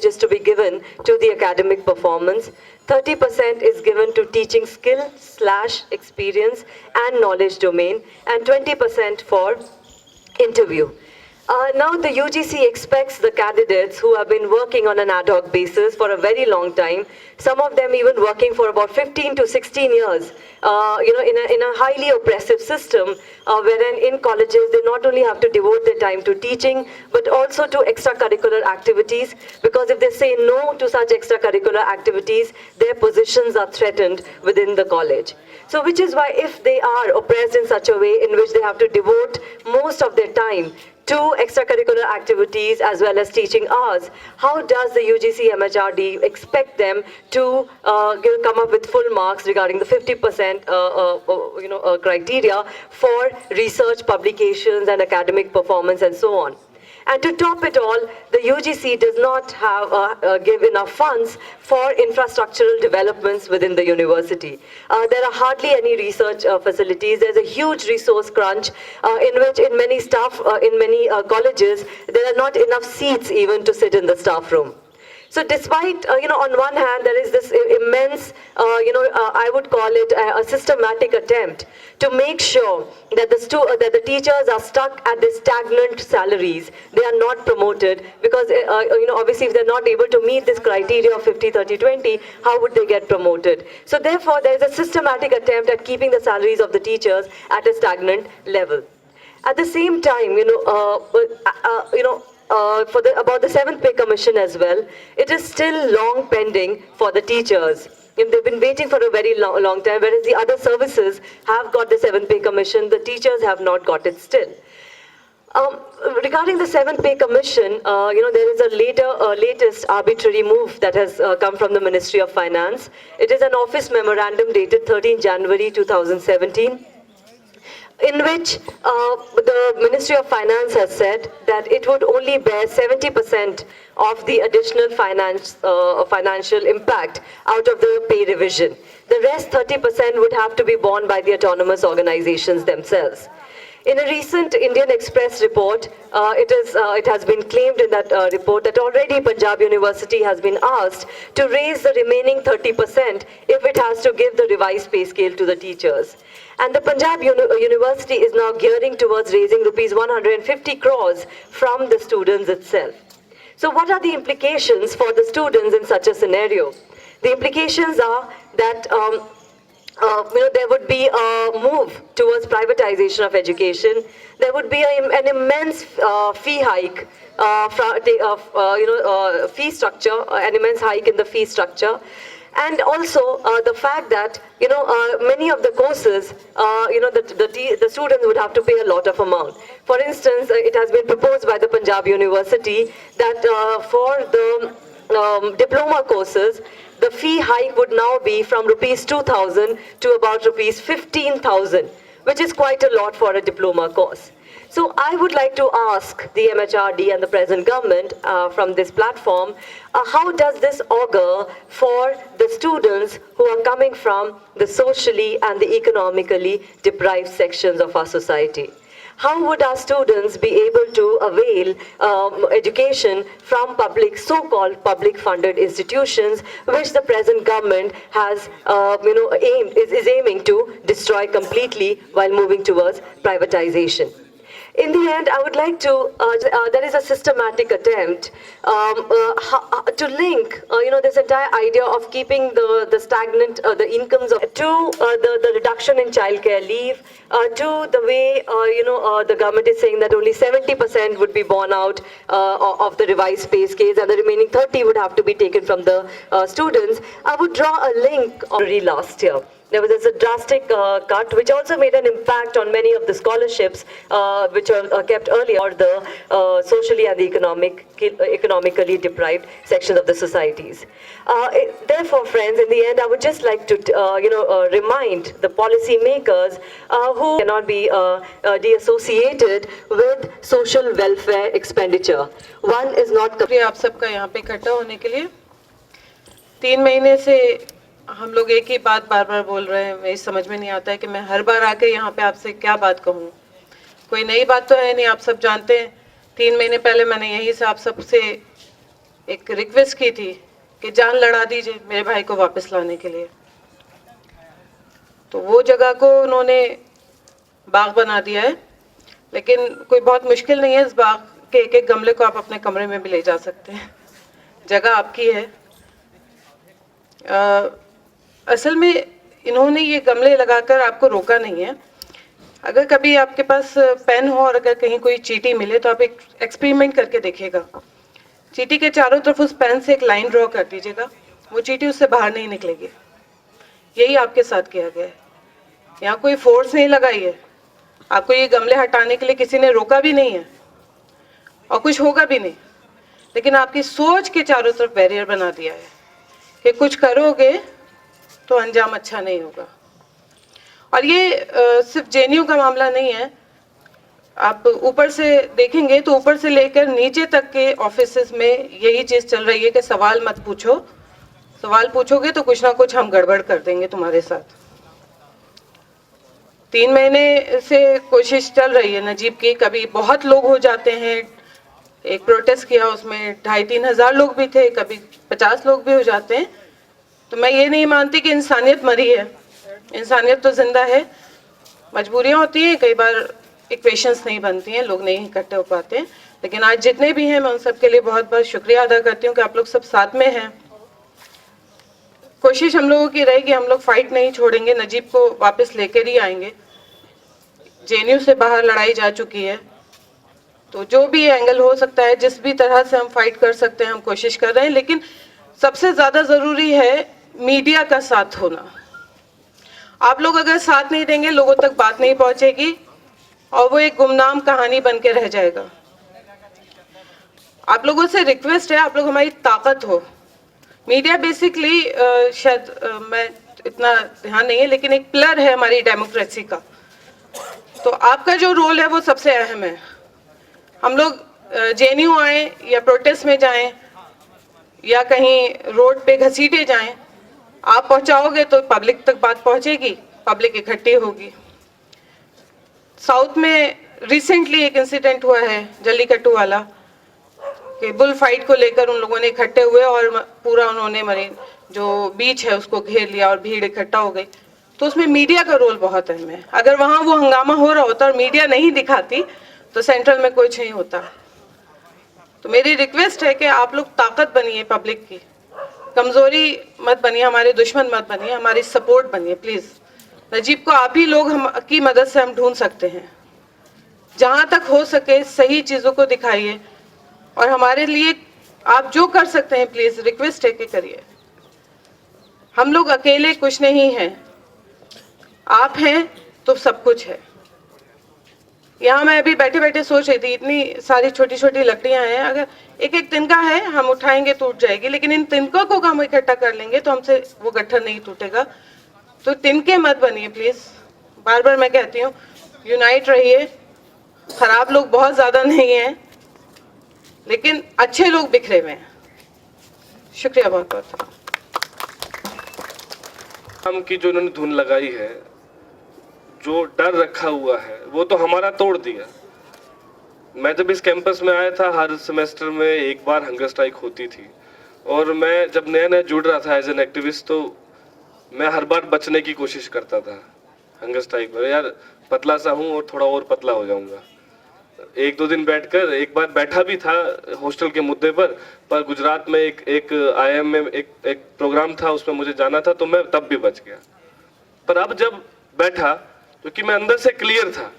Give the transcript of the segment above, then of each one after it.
is to be given to the academic performance. 30% is given to teaching skill/experience and knowledge domain, and 20% for interview. Now the UGC expects the candidates who have been working on an ad hoc basis for a very long time, some of them even working for about 15 to 16 years, in a highly oppressive system, wherein in colleges they not only have to devote their time to teaching, but also to extracurricular activities, because if they say no to such extracurricular activities, their positions are threatened within the college. So which is why if they are oppressed in such a way in which they have to devote most of their time to extracurricular activities as well as teaching hours, how does the UGC MHRD expect them to come up with full marks regarding the 50% criteria for research, publications and academic performance and so on? And to top it all, the UGC does not have give enough funds for infrastructural developments within the university. There are hardly any research facilities. There's a huge resource crunch in which in many colleges, there are not enough seats even to sit in the staff room. So despite, on one hand, there is this immense, I would call it a systematic attempt to make sure that the teachers are stuck at the stagnant salaries. They are not promoted because, obviously if they're not able to meet this criteria of 50, 30, 20, how would they get promoted? So therefore, there is a systematic attempt at keeping the salaries of the teachers at a stagnant level. At the same time, about the 7th Pay Commission as well, it is still long pending for the teachers. They've been waiting for a very long time, whereas the other services have got the 7th Pay Commission, the teachers have not got it still. Regarding the 7th Pay Commission, there is a latest arbitrary move that has come from the Ministry of Finance. It is an office memorandum dated 13 January 2017. In which the Ministry of Finance has said that it would only bear 70% of the additional financial impact out of the pay revision. The rest 30% would have to be borne by the autonomous organizations themselves. In a recent Indian Express report, it has been claimed in that report that already Punjab University has been asked to raise the remaining 30% if it has to give the revised pay scale to the teachers. And the Punjab University is now gearing towards raising rupees 150 crores from the students itself. So what are the implications for the students in such a scenario? The implications are that there would be a move towards privatization of education. There would be an immense fee hike, fee structure, an immense hike in the fee structure. And also the fact that, many of the courses, the students would have to pay a lot of amount. For instance, it has been proposed by the Punjab University that for the diploma courses, the fee hike would now be from rupees 2,000 to about rupees 15,000, which is quite a lot for a diploma course. So I would like to ask the MHRD and the present government from this platform, how does this augur for the students who are coming from the socially and the economically deprived sections of our society? How would our students be able to avail education from so-called public funded institutions, which the present government has, is aiming to destroy completely while moving towards privatization? In the end, I would like to, there is a systematic attempt to link, this entire idea of keeping the stagnant, the incomes to the reduction in childcare leave, to the way, the government is saying that only 70% would be borne out of the revised pay scales and the remaining 30% would have to be taken from the students. I would draw a link already last year. There was a drastic cut, which also made an impact on many of the scholarships which are kept earlier, or the socially and the economically deprived sections of the societies. Therefore, friends, in the end, I would just like to, remind the policy makers who cannot be deassociated with social welfare expenditure. One is not. आप सबका यहाँ पे इकट्ठा होने के लिए 3 महीने से हम लोग एक ही बात बार बार बोल रहे हैं। मेरी समझ में नहीं आता है कि मैं हर बार आके यहाँ पे आपसे क्या बात कहूँ। कोई नई बात तो है नहीं, आप सब जानते हैं। 3 महीने पहले मैंने यहीं से आप सबसे एक रिक्वेस्ट की थी कि जान लड़ा दीजिए मेरे भाई को वापस लाने के लिए। तो वो जगह को उन्होंने बाग बना दिया है, लेकिन कोई बहुत मुश्किल नहीं है। इस बाग के एक एक गमले को आप अपने कमरे में भी ले जा सकते हैं, जगह आपकी है। असल में इन्होंने ये गमले लगाकर आपको रोका नहीं है। अगर कभी आपके पास पेन हो और अगर कहीं कोई चींटी मिले तो आप एक एक्सपेरिमेंट करके देखिएगा। चींटी के चारों तरफ उस पेन से एक लाइन ड्रॉ कर दीजिएगा, वो चींटी उससे बाहर नहीं निकलेगी। यही आपके साथ किया गया है। यहाँ कोई फोर्स नहीं लगाई है, आपको ये गमले हटाने के लिए किसी ने रोका भी नहीं है और कुछ होगा भी नहीं, लेकिन आपकी सोच के चारों तरफ बैरियर बना दिया है कि कुछ करोगे तो अंजाम अच्छा नहीं होगा। और ये सिर्फ जेएनयू का मामला नहीं है। आप ऊपर से देखेंगे तो ऊपर से लेकर नीचे तक के ऑफिसेस में यही चीज़ चल रही है कि सवाल मत पूछो, सवाल पूछोगे तो कुछ ना कुछ हम गड़बड़ कर देंगे तुम्हारे साथ। 3 महीने से कोशिश चल रही है नजीब की। कभी बहुत लोग हो जाते हैं, एक प्रोटेस्ट किया उसमें 2,500-3 हज़ार लोग भी थे, कभी 50 लोग भी हो जाते हैं। तो मैं ये नहीं मानती कि इंसानियत मरी है, इंसानियत तो जिंदा है। मजबूरियाँ होती हैं, कई बार इक्वेशंस नहीं बनती हैं, लोग नहीं इकट्ठे हो पाते हैं। लेकिन आज जितने भी हैं मैं उन सब के लिए बहुत बहुत शुक्रिया अदा करती हूँ कि आप लोग सब साथ में हैं। कोशिश हम लोगों की रहेगी, हम लोग फाइट नहीं छोड़ेंगे, नजीब को वापस लेकर ही आएंगे। जेएनयू से बाहर लड़ाई जा चुकी है, तो जो भी एंगल हो सकता है, जिस भी तरह से हम फाइट कर सकते हैं हम कोशिश कर रहे हैं। लेकिन सबसे ज़्यादा ज़रूरी है मीडिया का साथ होना। आप लोग अगर साथ नहीं देंगे लोगों तक बात नहीं पहुंचेगी और वो एक गुमनाम कहानी बन के रह जाएगा। आप लोगों से रिक्वेस्ट है, आप लोग हमारी ताकत हो। मीडिया बेसिकली शायद मैं इतना ध्यान नहीं है, लेकिन एक पिलर है हमारी डेमोक्रेसी का। तो आपका जो रोल है वो सबसे अहम है। हम लोग जेएनयू आए या प्रोटेस्ट में जाएं या कहीं रोड पे घसीटे जाएं, आप पहुंचाओगे तो पब्लिक तक बात पहुंचेगी, पब्लिक इकट्ठी होगी। साउथ में रिसेंटली एक इंसिडेंट हुआ है जल्लीकट्टू वाला, कि बुल फाइट को लेकर उन लोगों ने इकट्ठे हुए और पूरा उन्होंने मरीन जो बीच है उसको घेर लिया और भीड़ इकट्ठा हो गई। तो उसमें मीडिया का रोल बहुत अहम है। अगर वहाँ वो हंगामा हो रहा होता और मीडिया नहीं दिखाती तो सेंट्रल में कुछ नहीं होता। तो मेरी रिक्वेस्ट है कि आप लोग ताकत बनिए, पब्लिक की कमजोरी मत बनिए, हमारे दुश्मन मत बनिए, हमारी सपोर्ट बनिए प्लीज। नजीब को आप ही लोग हम की मदद से हम ढूंढ सकते हैं। जहां तक हो सके सही चीजों को दिखाइए और हमारे लिए आप जो कर सकते हैं प्लीज रिक्वेस्ट है कि करिए। हम लोग अकेले कुछ नहीं हैं, आप हैं तो सब कुछ है। यहाँ मैं अभी बैठे बैठे सोच रही थी, इतनी सारी छोटी छोटी लकड़ियां हैं, अगर एक एक तिनका है हम उठाएंगे टूट जाएगी, लेकिन इन तिनकों को हम इकट्ठा कर लेंगे तो हमसे वो गट्ठर नहीं टूटेगा। तो तिनके मत बनिए प्लीज, बार बार मैं कहती हूँ, यूनाइट रहिए। खराब लोग बहुत ज्यादा नहीं हैं, लेकिन अच्छे लोग बिखरे हुए हैं। शुक्रिया बहुत बहुत। हम की जो उन्होंने धुन लगाई है, जो डर रखा हुआ है वो तो हमारा तोड़ दिया। मैं जब इस कैंपस में आया था हर सेमेस्टर में एक बार हंगर स्ट्राइक होती थी, और मैं जब नया नया जुड़ रहा था एज एन एक्टिविस्ट तो मैं हर बार बचने की कोशिश करता था हंगर स्ट्राइक में। यार पतला सा हूँ और थोड़ा और पतला हो जाऊंगा। 1-2 दिन बैठकर एक बार बैठा भी था हॉस्टल के मुद्दे पर गुजरात में एक IIM में एक प्रोग्राम था, उसमें मुझे जाना था तो मैं तब भी बच गया। पर अब जब बैठा, क्योंकि मैं अंदर से क्लियर था,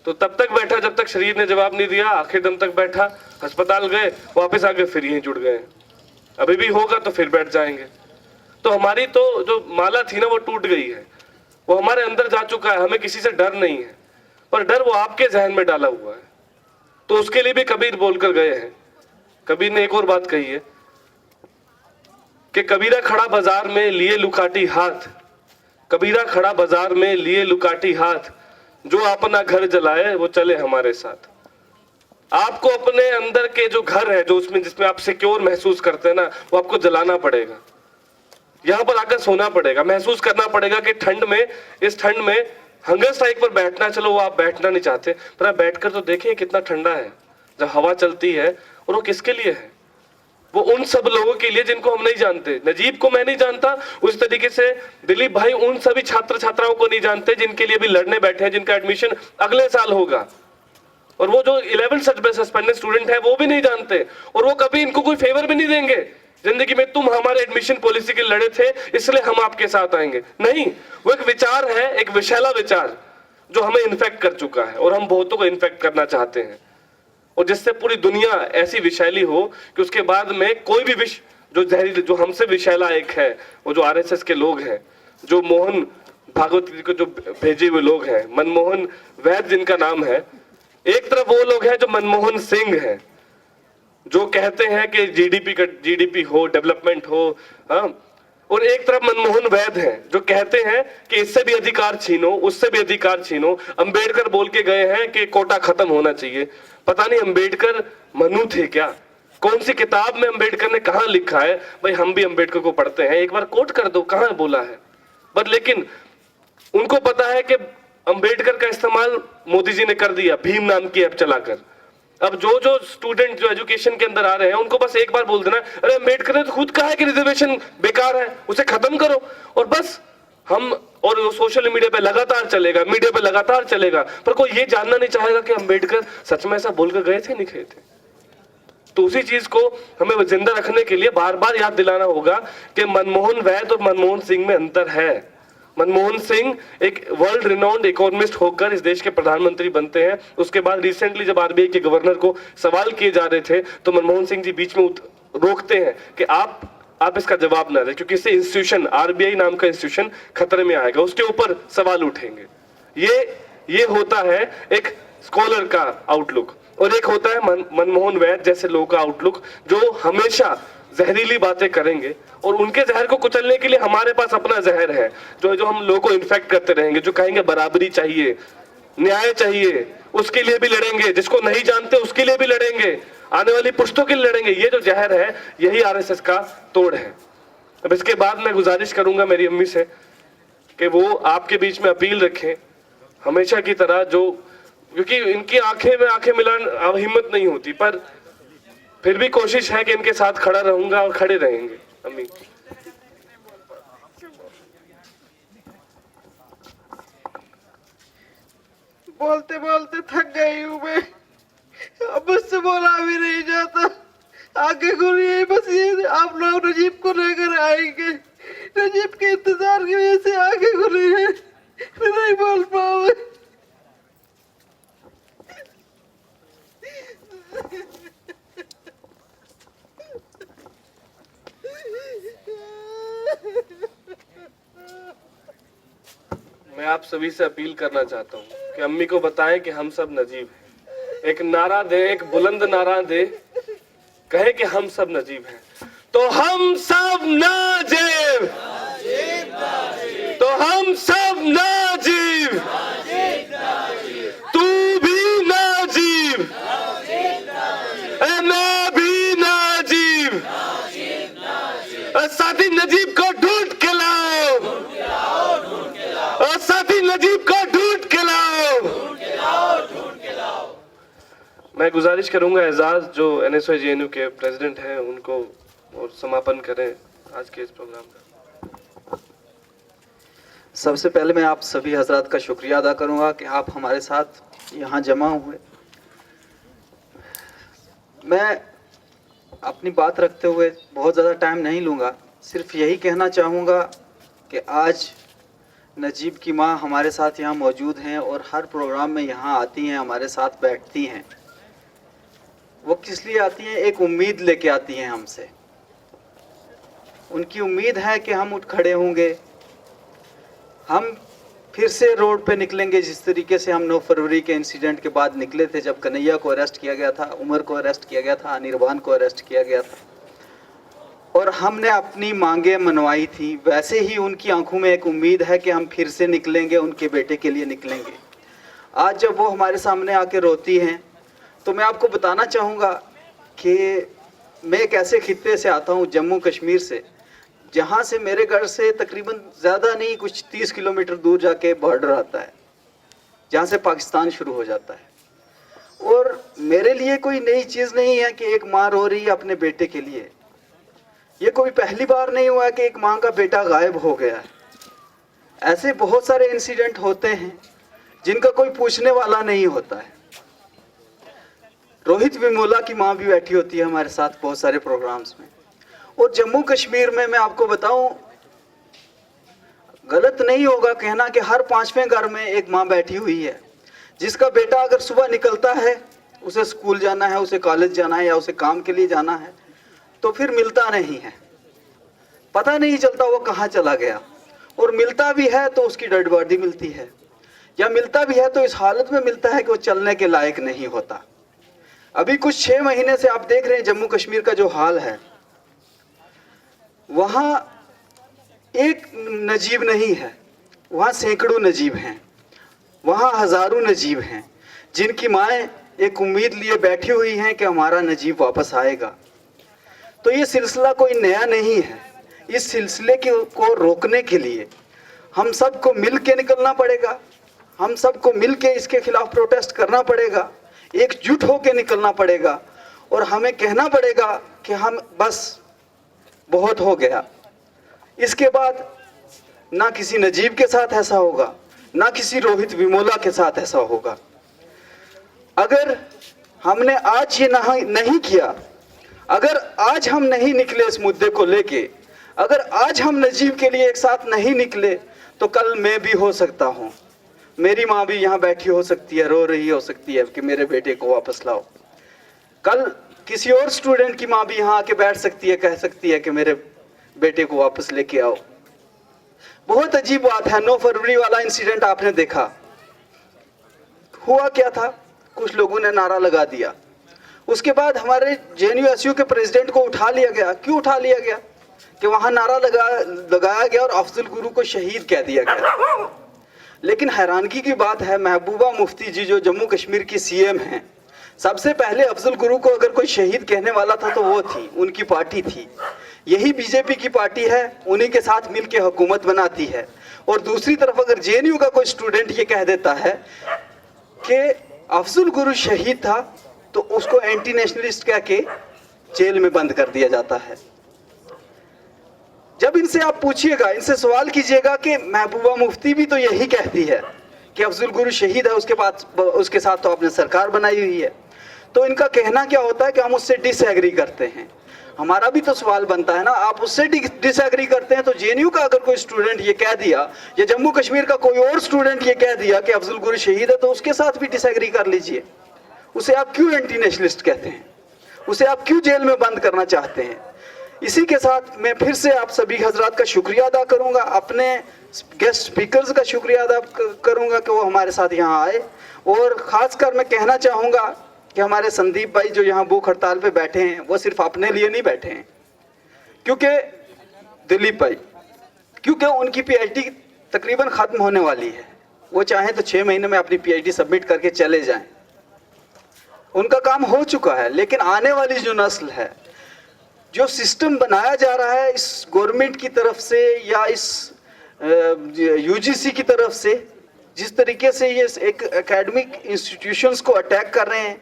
तो तब तक बैठा जब तक शरीर ने जवाब नहीं दिया। आखिर दम तक बैठा, अस्पताल गए, वापस आके फिर यहीं जुड़ गए। अभी भी होगा तो फिर बैठ जाएंगे। तो हमारी तो जो माला थी ना वो टूट गई है, वो हमारे अंदर जा चुका है। हमें किसी से डर नहीं है, पर डर वो आपके जहन में डाला हुआ है। तो उसके लिए भी कबीर बोलकर गए हैं। कबीर ने एक और बात कही है कि कबीरा खड़ा बाजार में लिए लुकाटी हाथ, कबीरा खड़ा बाजार में लिए लुकाटी हाथ, जो अपना घर जलाए वो चले हमारे साथ। आपको अपने अंदर के जो घर है, जो उसमें जिसमें आप सिक्योर महसूस करते हैं ना, वो आपको जलाना पड़ेगा। यहाँ पर आकर सोना पड़ेगा, महसूस करना पड़ेगा कि ठंड में, इस ठंड में हंगर स्ट्राइक पर बैठना, चलो वो आप बैठना नहीं चाहते, पर आप बैठकर तो देखें कितना ठंडा है जब हवा चलती है। और वो किसके लिए है? वो उन सब लोगों के लिए जिनको हम नहीं जानते। नजीब को मैं नहीं जानता, उस तरीके से दिलीप भाई उन सभी छात्र छात्राओं को नहीं जानते जिनके लिए भी लड़ने बैठे हैं, जिनका एडमिशन अगले साल होगा। और वो जो 11th सस्पेंडेड स्टूडेंट है वो भी नहीं जानते, और वो कभी इनको कोई फेवर भी नहीं देंगे जिंदगी में। तुम हमारे एडमिशन पॉलिसी के लड़े थे इसलिए हम आपके साथ आएंगे, नहीं। वो एक विचार है, एक विशैला विचार जो हमें इन्फेक्ट कर चुका है और हम बहुतों को इन्फेक्ट करना चाहते हैं, और जिससे पूरी दुनिया ऐसी विशैली हो कि उसके बाद में कोई भी विष जो जहरीली, जो हमसे विशैला एक है, वो जो आरएसएस के लोग हैं, जो मोहन भागवत को जो भेजे हुए लोग हैं, मनमोहन वैद जिनका नाम है। एक तरफ वो लोग हैं जो मनमोहन सिंह हैं, जो कहते हैं कि जीडीपी हो, डेवलपमेंट हो, हाँ। और एक तरफ मनमोहन वैद हैं जो कहते हैं कि इससे भी अधिकार छीनो, उससे भी अधिकार छीनो। अंबेडकर बोल के गए हैं कि कोटा खत्म होना चाहिए। पता नहीं अंबेडकर मनु थे क्या? कौन सी किताब में अंबेडकर ने कहा लिखा है? भाई हम भी अंबेडकर को पढ़ते हैं, एक बार कोट कर दो, कहां बोला है? बट लेकिन उनको पता है कि अंबेडकर का इस्तेमाल मोदी जी ने कर दिया भीम नाम की ऐप चलाकर। अब जो स्टूडेंट जो एजुकेशन के अंदर आ रहे हैं उनको बस एक बार बोल देना, अरे अंबेडकर ने तो खुद कहा है कि रिजर्वेशन बेकार है, उसे खत्म करो, और बस हम, और वो सोशल मीडिया पे लगातार चलेगा, मीडिया पे लगातार चलेगा, पर कोई ये जानना नहीं चाहेगा कि अंबेडकर सच में ऐसा बोलकर गए थे, नहीं गए थे। तो उसी चीज को हमें जिंदा रखने के लिए बार बार याद दिलाना होगा कि मनमोहन वैद और मनमोहन सिंह में अंतर है। मनमोहन सिंह एक वर्ल्ड रिनाउंड इकोनॉमिस्ट होकर इस देश के प्रधानमंत्री बनते हैं। उसके बाद रिसेंटली जब आरबीआई के गवर्नर को सवाल किए जा रहे थे तो मनमोहन सिंह जी बीच में रोकते हैं कि आप इसका जवाब ना दें, क्योंकि इससे इंस्टीट्यूशन, आरबीआई नाम का इंस्टीट्यूशन खतरे में आएगा, उसके ऊपर सवाल उठेंगे। ये होता है एक स्कॉलर का आउटलुक, और एक होता है मनमोहन वैद जैसे लोगों का आउटलुक जो हमेशा जहरीली बातें करेंगे, और उनके जहर को कुचलने के लिए हमारे पास अपना जहर है जो हम लोगों को इन्फेक्ट करते रहेंगे, जो कहेंगे बराबरी चाहिए, न्याय चाहिए, उसके लिए भी लड़ेंगे, जिसको नहीं जानते उसके लिए भी लड़ेंगे, आने वाली पुश्तों के लिए लड़ेंगे। ये जो जहर है यही आरएसएस का तोड़ है। अब इसके बाद मैं गुजारिश करूंगा मेरी अम्मी से कि वो आपके बीच में अपील रखें हमेशा की तरह, जो क्योंकि इनकी आंखें में आंखें मिलाना हिम्मत नहीं होती, पर फिर भी कोशिश है कि इनके साथ खड़ा रहूंगा और खड़े रहेंगे। अम्मी बोलते बोलते थक गई हूँ मैं, अब मुझसे बोला भी नहीं जाता। आगे खुली है बस ये, आप लोग नजीब को लेकर आएंगे, नजीब के इंतजार की वजह से आगे खुली है, मैं नहीं बोल पाऊंगा। मैं आप सभी से अपील करना चाहता हूँ कि अम्मी को बताएं कि हम सब नजीब हैं। एक नारा दे, एक बुलंद नारा दे, कहे कि हम सब नजीब हैं। तो हम सब नजीब, तो हम सब नजीब, तू भी नजीब, मैं भी नजीब, साथी नजीब को ढूंढ के लाओ, और साथी नजीब को ढूंढ के लाओ। मैं गुजारिश करूंगा एजाज जो NSYJNU के प्रेसिडेंट हैं उनको, और समापन करें आज के इस प्रोग्राम का। सबसे पहले मैं आप सभी हजरात का शुक्रिया अदा करूंगा कि आप हमारे साथ यहाँ जमा हुए। मैं अपनी बात रखते हुए बहुत ज़्यादा टाइम नहीं लूँगा, सिर्फ यही कहना चाहूँगा कि आज नजीब की माँ हमारे साथ यहाँ मौजूद हैं और हर प्रोग्राम में यहाँ आती हैं, हमारे साथ बैठती हैं। वो किस लिए आती हैं? एक उम्मीद लेके आती हैं हमसे। उनकी उम्मीद है कि हम उठ खड़े होंगे, हम फिर से रोड पे निकलेंगे जिस तरीके से हम 9 फरवरी के इंसिडेंट के बाद निकले थे, जब कन्हैया को अरेस्ट किया गया था, उमर को अरेस्ट किया गया था, अनिर्बान को अरेस्ट किया गया था, और हमने अपनी मांगे मनवाई थी। वैसे ही उनकी आंखों में एक उम्मीद है कि हम फिर से निकलेंगे, उनके बेटे के लिए निकलेंगे। आज जब वो हमारे सामने आके रोती हैं तो मैं आपको बताना चाहूँगा कि मैं एक ऐसे खित्ते से आता हूँ, जम्मू कश्मीर से, जहाँ से मेरे घर से तकरीबन ज़्यादा नहीं, कुछ 30 किलोमीटर दूर जाके बॉर्डर आता है, जहाँ से पाकिस्तान शुरू हो जाता है। और मेरे लिए कोई नई चीज़ नहीं है कि एक माँ रो रही है अपने बेटे के लिए। ये कोई पहली बार नहीं हुआ कि एक माँ का बेटा गायब हो गया है। ऐसे बहुत सारे इंसिडेंट होते हैं जिनका कोई पूछने वाला नहीं होता है। रोहित वेमुला की माँ भी बैठी होती है हमारे साथ बहुत सारे प्रोग्राम्स में। और जम्मू कश्मीर में मैं आपको बताऊं, गलत नहीं होगा कहना कि हर 5वें घर में एक माँ बैठी हुई है जिसका बेटा अगर सुबह निकलता है, उसे स्कूल जाना है, उसे कॉलेज जाना है या उसे काम के लिए जाना है, तो फिर मिलता नहीं है, पता नहीं चलता वो कहाँ चला गया। और मिलता भी है तो उसकी डेड बॉडी मिलती है, या मिलता भी है तो इस हालत में मिलता है कि वो चलने के लायक नहीं होता। अभी कुछ 6 महीने से आप देख रहे हैं जम्मू कश्मीर का जो हाल है, वहाँ एक नजीब नहीं है, वहाँ सैकड़ों नजीब हैं, वहाँ हजारों नजीब हैं जिनकी माएँ एक उम्मीद लिए बैठी हुई हैं कि हमारा नजीब वापस आएगा। तो ये सिलसिला कोई नया नहीं है। इस सिलसिले को रोकने के लिए हम सबको मिल के निकलना पड़ेगा, हम सबको मिल के इसके खिलाफ प्रोटेस्ट करना पड़ेगा, एकजुट होकर निकलना पड़ेगा और हमें कहना पड़ेगा कि हम बस बहुत हो गया। इसके बाद ना किसी नजीब के साथ ऐसा होगा, ना किसी रोहित वेमुला के साथ ऐसा होगा। अगर हमने आज ये नहीं किया, अगर आज हम नहीं निकले इस मुद्दे को लेके, अगर आज हम नजीब के लिए एक साथ नहीं निकले, तो कल मैं भी हो सकता हूँ, मेरी माँ भी यहाँ बैठी हो सकती है, रो रही हो सकती है कि मेरे बेटे को वापस लाओ। कल किसी और स्टूडेंट की माँ भी यहाँ आके बैठ सकती है, कह सकती है कि मेरे बेटे को वापस लेके आओ। बहुत अजीब बात है। 9 फरवरी वाला इंसिडेंट आपने देखा, हुआ क्या था, कुछ लोगों ने नारा लगा दिया, उसके बाद हमारे JNU-SU के प्रेसिडेंट को उठा लिया गया। क्यों उठा लिया गया? कि वहां नारा लगाया गया और अफजल गुरु को शहीद कह दिया गया। लेकिन हैरानगी की बात है, महबूबा मुफ्ती जी जो जम्मू कश्मीर की CM हैं, सबसे पहले अफजल गुरु को अगर कोई शहीद कहने वाला था तो वो थी, उनकी पार्टी थी। यही BJP की पार्टी है, उन्हीं के साथ मिलकर हुकूमत बनाती है। और दूसरी तरफ अगर JNU का कोई स्टूडेंट ये कह देता है कि अफजल गुरु शहीद था, तो उसको एंटी नेशनलिस्ट कह के जेल में बंद कर दिया जाता है। जब इनसे आप पूछिएगा, इनसे सवाल कीजिएगा कि महबूबा मुफ्ती भी तो यही कहती है कि अफजल गुरु शहीद है, उसके साथ तो आपने सरकार बनाई हुई है, तो इनका कहना क्या होता है कि हम उससे डिसएग्री करते हैं। हमारा भी तो सवाल बनता है ना, आप उससे डिसएग्री करते हैं तो JNU का अगर कोई स्टूडेंट ये कह दिया, या जम्मू कश्मीर का कोई और स्टूडेंट ये कह दिया कि अफजल गुरु शहीद है, तो उसके साथ भी डिसएग्री कर लीजिए। उसे आप क्यों एंटी नेशनलिस्ट कहते हैं? उसे आप क्यों जेल में बंद करना चाहते हैं? इसी के साथ मैं फिर से आप सभी हजरात का शुक्रिया अदा करूंगा, अपने गेस्ट स्पीकर्स का शुक्रिया अदा करूंगा कि वो हमारे साथ यहाँ आए। और ख़ासकर मैं कहना चाहूँगा कि हमारे संदीप भाई जो यहाँ भूख हड़ताल पे बैठे हैं, वो सिर्फ अपने लिए नहीं बैठे हैं, क्योंकि दिलीप भाई, क्योंकि उनकी PhD तकरीबन ख़त्म होने वाली है। वो चाहें तो 6 महीने में अपनी PhD सबमिट करके चले जाएं, उनका काम हो चुका है। लेकिन आने वाली जो नस्ल है, जो सिस्टम बनाया जा रहा है इस गवर्नमेंट की तरफ से या इस UGC की तरफ से, जिस तरीके से ये एक एकेडमिक इंस्टीट्यूशंस को अटैक कर रहे हैं,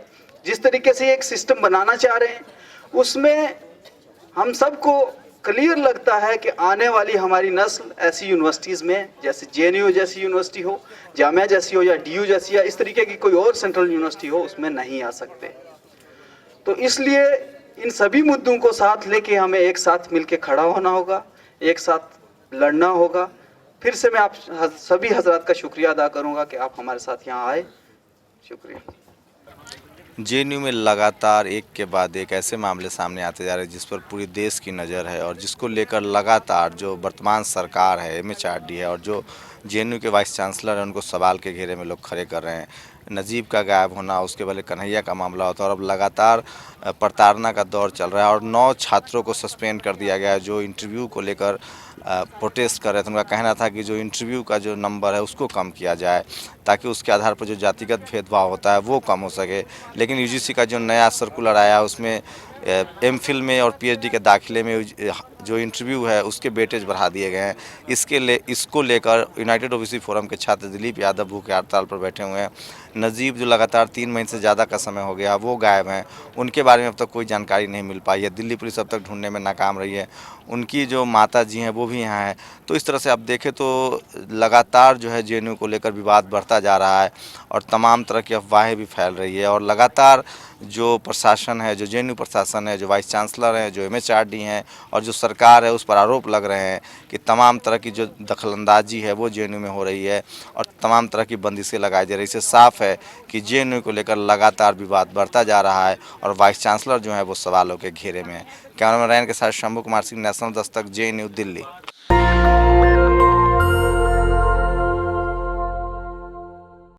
जिस तरीके से एक सिस्टम बनाना चाह रहे हैं, उसमें हम सबको क्लियर लगता है कि आने वाली हमारी नस्ल ऐसी यूनिवर्सिटीज़ में, जैसे JNU जैसी यूनिवर्सिटी हो, जामिया जैसी हो, या DU जैसी, या इस तरीके की कोई और सेंट्रल यूनिवर्सिटी हो, उसमें नहीं आ सकते। तो इसलिए इन सभी मुद्दों को साथ लेके हमें एक साथ मिलके खड़ा होना होगा, एक साथ लड़ना होगा। फिर से मैं आप सभी हजरात का शुक्रिया अदा करूंगा कि आप हमारे साथ यहाँ आए। शुक्रिया। JNU में लगातार एक के बाद एक ऐसे मामले सामने आते जा रहे हैं जिस पर पूरी देश की नज़र है, और जिसको लेकर लगातार जो वर्तमान सरकार है, MHRD है, और जो JNU के वाइस चांसलर हैं, उनको सवाल के घेरे में लोग खड़े कर रहे हैं। नजीब का गायब होना, उसके पहले कन्हैया का मामला होता है, और अब लगातार प्रताड़ना का दौर चल रहा है, और 9 छात्रों को सस्पेंड कर दिया गया है जो इंटरव्यू को लेकर प्रोटेस्ट कर रहे थे। उनका कहना था कि जो इंटरव्यू का जो नंबर है उसको कम किया जाए, ताकि उसके आधार पर जो जातिगत भेदभाव होता है वो कम हो सके। लेकिन UGC का जो नया सर्कुलर आया उसमें एमफिल में और पीएचडी के दाखिले में जो इंटरव्यू है उसके वेटेज बढ़ा दिए गए हैं। इसको लेकर यूनाइटेड ओबीसी फोरम के छात्र दिलीप यादव भूखे हड़ताल पर बैठे हुए हैं। नजीब जो लगातार 3 महीने से ज़्यादा का समय हो गया वो गायब हैं, उनके बारे में अब तक कोई जानकारी नहीं मिल पाई है। दिल्ली पुलिस अब तक ढूंढने में नाकाम रही है। उनकी जो माता जी हैं वो भी यहाँ हैं। तो इस तरह से अब देखें तो लगातार जो है जेएनयू को लेकर विवाद बढ़ता जा रहा है और तमाम तरह की अफवाहें भी फैल रही है। और लगातार जो प्रशासन है, जो जेएनयू प्रशासन है, जो वाइस चांसलर हैं, जो एमएचआरडी हैं और जो सरकार है, उस पर आरोप लग रहे हैं कि तमाम तरह की जो दखलंदाजी है वो जेएनयू में हो रही है और तमाम तरह की बंदिशें लगाई जा रही है। इससे साफ है कि जेएनयू को लेकर लगातार विवाद बढ़ता जा रहा है और वाइस चांसलर जो है वो सवालों के घेरे में है। कैमरामैन के साथ शंभू कुमार सिंह, नेशनल दस्तक, जेएनयू, दिल्ली।